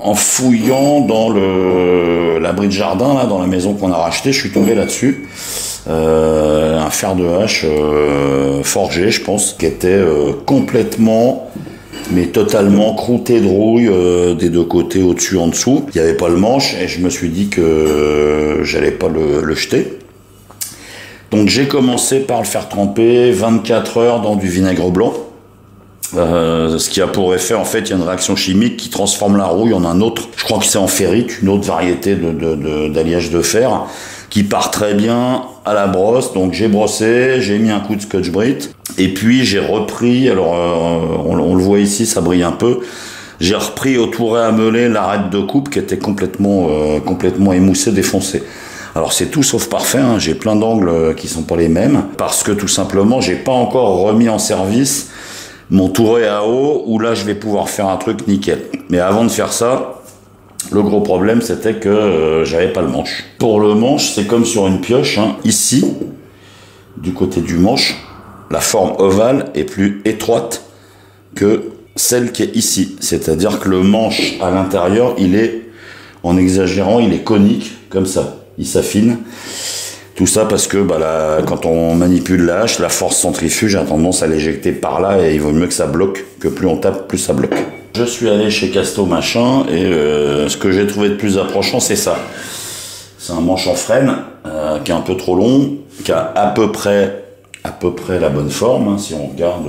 En fouillant dans l'abri de jardin, là, dans la maison qu'on a racheté, je suis tombé là-dessus. Un fer de hache forgé, je pense, qui était complètement, mais totalement croûté de rouille des deux côtés, au-dessus, en dessous. Il n'y avait pas le manche et je me suis dit que j'allais pas le jeter. Donc j'ai commencé par le faire tremper 24 heures dans du vinaigre blanc. Ce qui a pour effet, en fait, il y a une réaction chimique qui transforme la rouille en un autre, je crois que c'est en ferrite, une autre variété d'alliage de fer, qui part très bien à la brosse. Donc j'ai brossé, j'ai mis un coup de Scotch-Brite, et puis j'ai repris, alors on le voit ici, ça brille un peu, j'ai repris au touret à meuler l'arête de coupe qui était complètement émoussée, défoncée. Alors c'est tout sauf parfait, hein. J'ai plein d'angles qui sont pas les mêmes, parce que tout simplement j'ai pas encore remis en service mon touret à eau, où là je vais pouvoir faire un truc nickel. Mais avant de faire ça, le gros problème c'était que j'avais pas le manche. Pour le manche, c'est comme sur une pioche, hein. Ici, du côté du manche, la forme ovale est plus étroite que celle qui est ici. C'est-à-dire que le manche à l'intérieur, il est, en exagérant, il est conique, comme ça. Il s'affine. Tout ça parce que quand on manipule la hache, la force centrifuge a tendance à l'éjecter par là et il vaut mieux que ça bloque, que plus on tape, plus ça bloque. Je suis allé chez Casto Machin et ce que j'ai trouvé de plus approchant, c'est ça. C'est un manche en frêne qui est un peu trop long, qui a à peu près la bonne forme. Hein, si on regarde,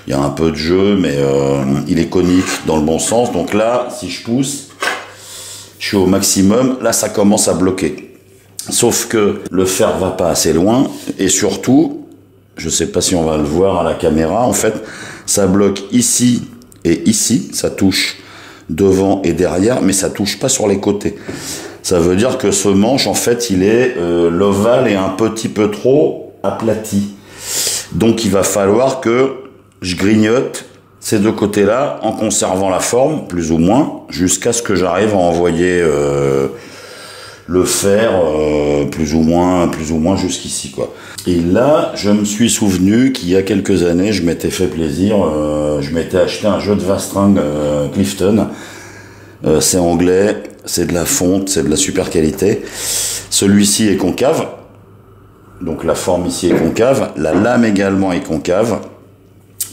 il y a un peu de jeu, mais il est conique dans le bon sens. Donc là, si je pousse, je suis au maximum. Là, ça commence à bloquer. Sauf que le fer va pas assez loin et surtout, je sais pas si on va le voir à la caméra, en fait, ça bloque ici et ici, ça touche devant et derrière, mais ça touche pas sur les côtés. Ça veut dire que ce manche, en fait, il est l'ovale est un petit peu trop aplati. Donc il va falloir que je grignote ces deux côtés-là en conservant la forme, plus ou moins, jusqu'à ce que j'arrive à envoyer le fer plus ou moins jusqu'ici, quoi. Et là, je me suis souvenu qu'il y a quelques années, je m'étais fait plaisir, je m'étais acheté un jeu de Vastring Clifton. C'est anglais, c'est de la fonte, c'est de la super qualité. Celui-ci est concave, donc la forme ici est concave, la lame également est concave.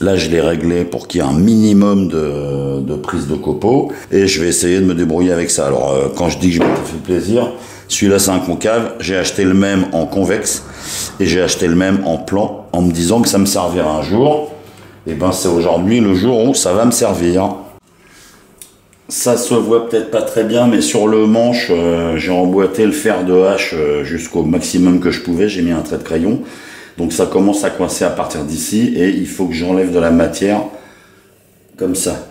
Là, je l'ai réglé pour qu'il y ait un minimum de prise de copeaux. Et je vais essayer de me débrouiller avec ça. Alors, quand je dis que je m'étais fait plaisir, celui-là, c'est un concave. J'ai acheté le même en convexe. Et j'ai acheté le même en plan, en me disant que ça me servira un jour. Et ben, c'est aujourd'hui le jour où ça va me servir. Ça se voit peut-être pas très bien, mais sur le manche, j'ai emboîté le fer de hache jusqu'au maximum que je pouvais. J'ai mis un trait de crayon. Donc ça commence à coincer à partir d'ici et il faut que j'enlève de la matière comme ça.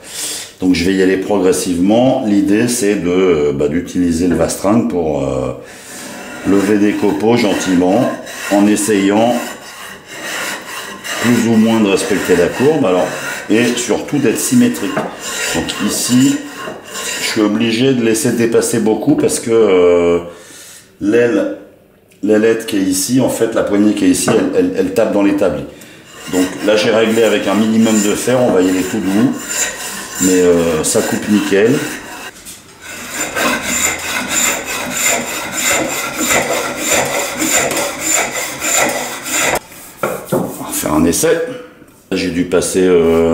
Donc je vais y aller progressivement. L'idée c'est d'utiliser le Vastring pour lever des copeaux gentiment en essayant plus ou moins de respecter la courbe et surtout d'être symétrique. Donc ici je suis obligé de laisser dépasser beaucoup parce que l'ailette qui est ici, en fait, la poignée qui est ici, elle tape dans l'établi. Donc là, j'ai réglé avec un minimum de fer, on va y aller tout doux, mais ça coupe nickel. On va faire un essai. J'ai dû passer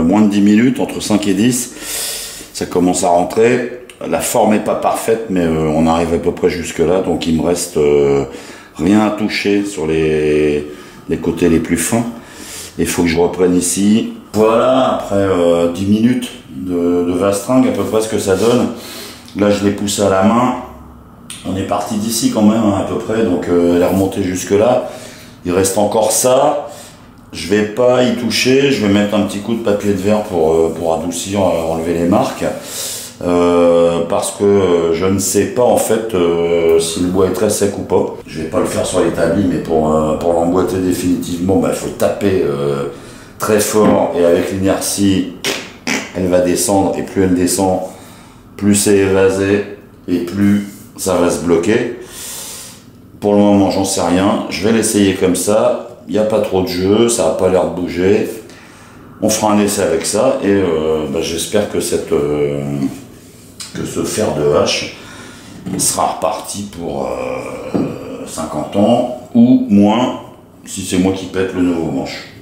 moins de 10 minutes, entre 5 et 10. Ça commence à rentrer. La forme n'est pas parfaite, mais on arrive à peu près jusque là, donc il me reste rien à toucher sur les côtés les plus fins. Il faut que je reprenne ici. Voilà, après 10 minutes de Vastring, à peu près ce que ça donne. Là, je l'ai poussé à la main. On est parti d'ici quand même, hein, à peu près, donc elle est remontée jusque là. Il reste encore ça. Je vais pas y toucher, je vais mettre un petit coup de papier de verre pour adoucir, enlever les marques. Parce que je ne sais pas en fait si le bois est très sec ou pas. Je vais pas le faire sur l'établi, mais pour l'emboîter définitivement, il faut taper très fort et avec l'inertie, elle va descendre et plus elle descend, plus c'est évasé et plus ça va se bloquer. Pour le moment, j'en sais rien. Je vais l'essayer comme ça. Il n'y a pas trop de jeu, ça n'a pas l'air de bouger. On fera un essai avec ça et j'espère que que ce fer de hache sera reparti pour 50 ans, ou moins, si c'est moi qui pète le nouveau manche.